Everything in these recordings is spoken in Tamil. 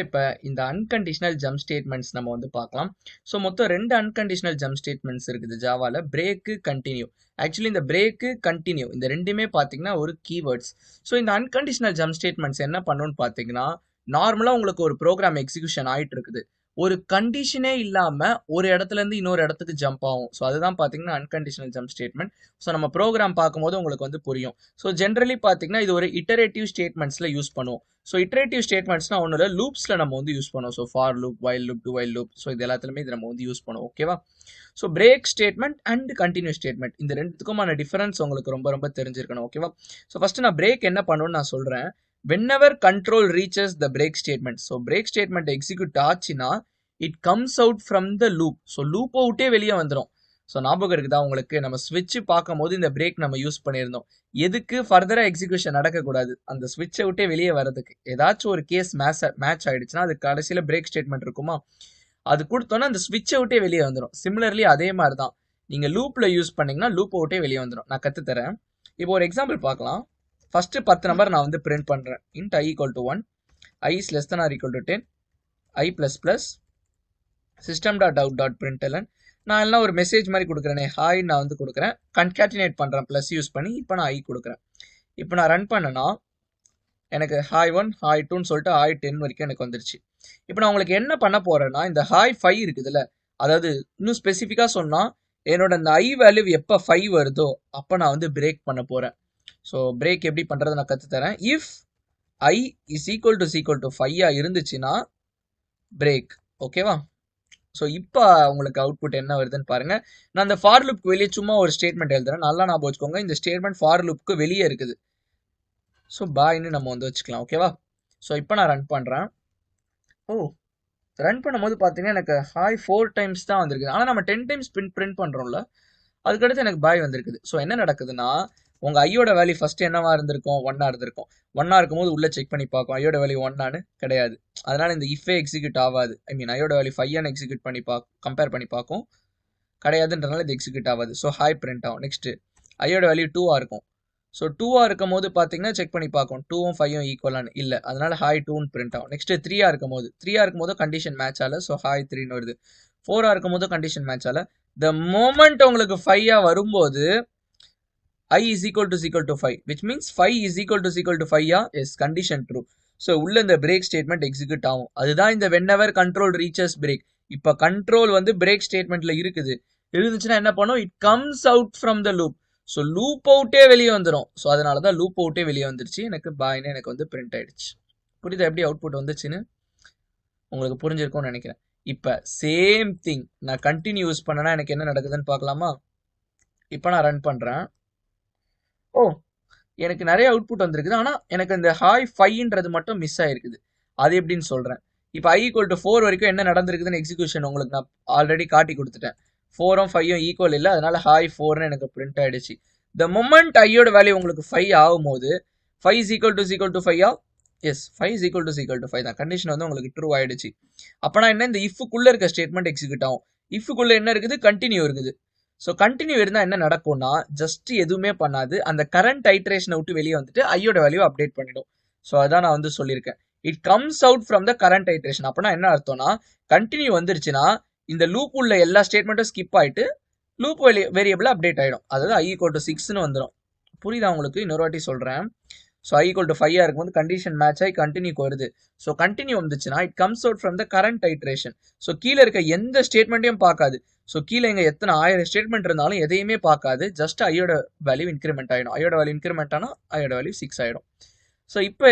இப்ப இந்த அன்கண்டிஷனல் ஜம்ப் ஸ்டேட்மெண்ட்ஸ் நம்ம வந்து பார்க்கலாம். ஸோ மொத்தம் 2 அன்கண்டிஷனல் ஜம்ப் ஸ்டேட்மெண்ட்ஸ் இருக்குது ஜாவால. Break, continue. ஆக்சுவலி இந்த பிரேக்கு, கண்டினியூ இந்த 2மே பார்த்தீங்கன்னா ஒரு கீவேர்ட்ஸ். ஸோ இந்த அன்கண்டிஷனல் ஜம்ப் ஸ்டேட்மெண்ட்ஸ் என்ன பண்ணும்னு பார்த்தீங்கன்னா, நார்மலா உங்களுக்கு ஒரு ப்ரோக்ராம் எக்ஸிகியூஷன் ஆயிட்டு இருக்குது. ஒரு கண்டிஷனே இல்லாம ஒரு இடத்துல இருந்து இன்னொரு இடத்துக்கு ஜம்ப் ஆகும். ஸோ அதுதான் பார்த்தீங்கன்னா அன்கண்டிஷனல் ஜம்ப் ஸ்டேட்மெண்ட். ஸோ நம்ம ப்ரோக்ராம் பார்க்கும்போது உங்களுக்கு வந்து புரியும். ஸோ ஜென்ரலி பார்த்தீங்கன்னா இது ஒரு இட்டரேட்டிவ் ஸ்டேட்மெண்ட்ஸ்ல யூஸ் பண்ணுவோம். ஸோ இட்டரேட்டிவ் ஸ்டேட்மெண்ட்ஸ்னா ஒன்றும் இல்லை, லூப்ஸில் நம்ம வந்து யூஸ் பண்ணுவோம். So for loop, while loop, to while loop. So இது எல்லாத்துலேயுமே இது நம்ம வந்து யூஸ் பண்ணுவோம். ஓகேவா? So break statement and continue statement இந்த ரெண்டுத்துக்குமான டிஃபரன்ஸ் உங்களுக்கு ரொம்ப ரொம்ப தெரிஞ்சிருக்கணும். ஓகேவா? ஸோ ஃபர்ஸ்ட் நான் பிரேக் என்ன பண்ணுன்னு நான் சொல்கிறேன். whenever control reaches the break statement, so break statement execute ஆச்சுன்னா it comes out from the loop. So loop அவுட்டே வெளியே வந்துடும். ஸோ ஞாபகம் இருக்குதா உங்களுக்கு, நம்ம ஸ்விட்ச் பார்க்கும் போது இந்த பிரேக் நம்ம யூஸ் பண்ணியிருந்தோம். எதுக்கு? ஃபர்தரா எக்ஸிகியூஷன் நடக்கக்கூடாது, அந்த ஸ்விட்சை விட்டே வெளியே வர்றதுக்கு. ஏதாச்சும் ஒரு கேஸ் மேட்ச் ஆயிடுச்சுன்னா அது கடைசியில் பிரேக் ஸ்டேட்மெண்ட் இருக்குமா, அது கொடுத்தோன்னா அந்த ஸ்விட்சை விட்டே வெளியே வந்துடும். சிமிலர்லி அதே மாதிரி தான் நீங்க லூப்ல யூஸ் பண்ணீங்கன்னா லூப் அவுட்டே வெளியே வந்துடும். நான் கற்றுத்தரேன். இப்போ ஒரு எக்ஸாம்பிள் பார்க்கலாம். ஃபர்ஸ்ட் 10 நம்பர் நான் வந்து பிரிண்ட் பண்றேன். int i equal to 1, i is less than or equal to 10, i plus plus system.out.println. நான் எல்லாம் ஒரு மெசேஜ் மாதிரி கொடுக்குறேனே, ஹாய் நான் வந்து கொடுக்குறேன், கன்கேட்டினேட் பண்ணுறேன் ப்ளஸ் யூஸ் பண்ணி. இப்போ நான் ஐ கொடுக்குறேன். இப்போ நான் ரன் பண்ணேன்னா எனக்கு ஹாய் 1 ஹாய் 2ன்னு சொல்லிட்டு ஹாய் 10 வரைக்கும் எனக்கு வந்துருச்சு. இப்போ நான் உங்களுக்கு என்ன பண்ண போறேன்னா, இந்த ஹாய் 5 இருக்குதுல்ல, அதாவது இன்னும் ஸ்பெசிஃபிக்காக சொன்னால் என்னோட அந்த ஐ வேல்யூ எப்போ 5 வருதோ அப்போ நான் வந்து பிரேக் பண்ண போகிறேன். ஸோ பிரேக் எப்படி பண்ணுறது நான் கற்றுத்தரேன். If I is equal to 5 இருந்துச்சுன்னா பிரேக். ஓகேவா? ஸோ இப்போ உங்களுக்கு அவுட்புட் என்ன வருதுன்னு பாருங்க. நான் அந்த ஃபார் லுப்க்கு வெளியே சும்மா ஒரு ஸ்டேட்மெண்ட் எழுதுறேன். நல்லா ஞாபகம் வச்சுக்கோங்க, இந்த ஸ்டேட்மெண்ட் ஃபார் லுப்க்கு வெளியே இருக்குது. ஸோ பாய்னு நம்ம வந்து வச்சுக்கலாம். ஓகேவா? ஸோ இப்போ நான் ரன் பண்ணுறேன். ரன் பண்ணும்போது பார்த்தீங்கன்னா எனக்கு ஹாய் 4 டைம்ஸ் தான் வந்திருக்குது. ஆனால் நம்ம 10 டைம்ஸ் பிரிண்ட் பண்ணுறோம்ல, அதுக்கடுத்து எனக்கு பாய் வந்திருக்குது. ஸோ என்ன நடக்குதுன்னா, உங்கள் ஐயோட வேல்யூ ஃபர்ஸ்ட் என்னவா இருந்திருக்கும்? 1 இருந்திருக்கும். 1 இருக்கும்போது உள்ளே செக் பண்ணி பார்க்கும் ஐயோட வேல்யூ 1 கிடையாது. அதனால இந்த இஃபே எக்ஸிக்யூட் ஆகாது. ஐ மீன் ஐயோட வேல்யூ 5 எக்ஸிக்யூட் பண்ணி கம்பேர் பண்ணி பார்க்கும், கிடையாதுன்றனால இது எக்ஸிக்யூட் ஆகாது. ஸோ ஹாய் பிரிண்ட் ஆகும். நெக்ஸ்ட் ஐயோட வேல்யூ 2 இருக்கும். ஸோ 2 இருக்கும் போது பார்த்தீங்கன்னா செக் பண்ணி பார்க்கும் 2ம் 5ம் ஈக்குவலானு இல்லை, அதனால ஹாய் 2ன்னு பிரிண்ட் ஆகும். நெக்ஸ்ட் 3 இருக்கும் போது கண்டிஷன் மேட்ச் ஆகல, ஸோ ஹாய் 3ன்னு வருது. 4 இருக்கும் போது கண்டிஷன் மேட்ச் ஆகல. த மோமெண்ட் உங்களுக்கு 5 வரும்போது i is equal to 5, which means 5 is equal to 5 is condition true. So உள்ள இந்த பிரேக் ஸ்டேட்மெண்ட் எக்ஸிக்யூட் ஆகும். அதுதான் இந்த whenever control reaches break. இப்போ கண்ட்ரோல் வந்து பிரேக் ஸ்டேட்மெண்ட்ல இருந்துச்சுன்னா என்ன பண்ணும்? It comes out from the loop. So loop அவுட்டே வெளியே வந்துடும். ஸோ அதனால தான் லூப் அவுட்டே வெளியே வந்துருச்சு. எனக்கு பாய்னு எனக்கு வந்து பிரிண்ட் ஆயிடுச்சு. புரியுதா எப்படி அவுட்புட் வந்துச்சுன்னு? உங்களுக்கு புரிஞ்சிருக்கும்னு நினைக்கிறேன். இப்போ சேம் திங் நான் கண்டினியூ யூஸ் பண்ணனா எனக்கு என்ன நடக்குதுன்னு பார்க்கலாமா? இப்போ நான் ரன் பண்ணுறேன். எனக்கு நிறைய அவுட்புட் வந்திருக்குது. ஆனால் எனக்கு இந்த ஹாய் 5ன்றது மட்டும் மிஸ் ஆயிருக்குது. அது எப்படின்னு சொல்கிறேன். இப்போ i equal to 4 வரைக்கும் என்ன நடந்திருக்குதுன்னு எக்ஸிக்யூஷன் உங்களுக்கு நான் ஆல்ரெடி காட்டி கொடுத்துட்டேன். 4ம் 5ம் ஈக்குவல் இல்லை, அதனால ஹாய் 4ன்னு எனக்கு பிரிண்ட் ஆயிடுச்சு. த மொமெண்ட் ஐயோட வேல்யூ உங்களுக்கு 5 ஆகும்போது 5 is equal to 5 is 5 is equal to 5 தான். கண்டிஷன் வந்து உங்களுக்கு ட்ரூ ஆயிடுச்சு. அப்போனா என்ன? இந்த இஃப்க்குள்ளே இருக்க ஸ்டேட்மெண்ட் எக்ஸிக்யூட் ஆகும். இஃப்க்குள்ளே என்ன இருக்குது? கண்டினியூ இருக்குது. ஸோ கண்டினியூ இருந்தால் என்ன நடக்கும்னா, ஜஸ்ட் எதுவுமே பண்ணாது, அந்த கரண்ட் ஐட்ரேஷனை விட்டு வெளியே வந்துட்டு ஐயோட வேல்யூ அப்டேட் பண்ணிடும். ஸோ அதான் நான் வந்து சொல்லியிருக்கேன். It comes out from the current iteration. அப்படின்னா என்ன அர்த்தம்னா, கண்டினியூ வந்துருச்சுன்னா இந்த லூப் உள்ள எல்லா ஸ்டேட்மெண்ட்டும் ஸ்கிப் ஆயிட்டு லூப் வேரியபிள் அப்டேட் ஆகிடும். அதாவது i equal to 6ன்னு வந்துடும். புரியுதா உங்களுக்கு? இன்னொரு வாட்டி சொல்கிறேன். ஸோ i equal to 5 இருக்கும்போது கண்டிஷன் மேட்ச் ஆகி கண்டினியூக்கு வருது. ஸோ கண்டினியூ வந்துச்சுன்னா it comes out from the current iteration. So கீழே இருக்க எந்த ஸ்டேட்மெண்ட்டையும் பார்க்காது. ஸோ கீழே இங்கே எத்தனை 1000 ஸ்டேட்மெண்ட் இருந்தாலும் எதையுமே பார்க்காது. ஜஸ்ட் ஐயோட வேல்யூ இன்க்ரிமெண்ட் ஆகிடும். ஐயோட வேல்யூ இன்க்ரிமெண்ட் ஆனால் ஐயோட வேல்யூ 6 ஆகிடும். ஸோ இப்போ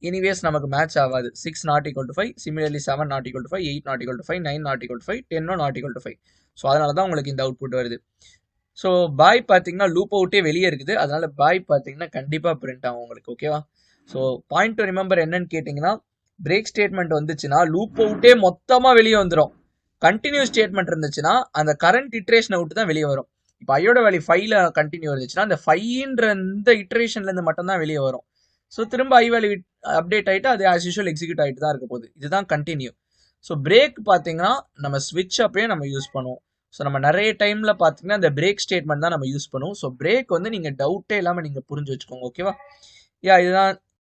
எனிவேஸ் நமக்கு மேட்ச் ஆகாது. 6 not equal to 5, similarly 7 not equal to 5, 8 not equal to 5, 9 not equal to 5, 10 not equal to 5. So அதனால தான் உங்களுக்கு இந்த அவுட்புட் வருது. ஸோ பாய் பார்த்தீங்கன்னா லூப் அவுட்டே வெளியே இருக்குது, அதனால பாய் பார்த்தீங்கன்னா கண்டிப்பாக பிரிண்ட் ஆகும் உங்களுக்கு. ஓகேவா? ஸோ பாயிண்ட் டு ரிமெம்பர் என்னன்னு கேட்டிங்கன்னா, பிரேக் ஸ்டேட்மெண்ட் வந்துச்சுன்னா லூப் அவுட்டே மொத்தமாக வெளியே வந்துடும். கண்டினியூ ஸ்டேட்மெண்ட் இருந்துச்சுன்னா அந்த கரண்ட் இட்ரேஷனை விட்டு தான் வெளியே வரும். இப்போ ஐயோட வேல்யூ 5ல கண்டினியூ இருந்துச்சுன்னா அந்த 5ன்ற இந்த இட்ரேஷன்லேருந்து மட்டும் தான் வெளியே வரும். ஸோ திரும்ப ஐ வேல்யூ அப்டேட் ஆகிட்டு அது ஆஸ் யூஷுவல் எக்ஸிக்யூட் ஆகிட்டு தான் இருக்க போகுது. இதுதான் கண்டினியூ. ஸோ பிரேக் பார்த்தீங்கன்னா நம்ம ஸ்விட்ச் அப்பயே நம்ம யூஸ் பண்ணுவோம். ஸோ நம்ம நிறைய டைமில் பார்த்தீங்கன்னா இந்த பிரேக் ஸ்டேட்மெண்ட் தான் நம்ம யூஸ் பண்ணுவோம். ஸோ பிரேக் வந்து நீங்கள் டவுட்டே இல்லாமல் நீங்கள் புரிஞ்சு வச்சுக்கோங்க. ஓகேவா? இதுதான்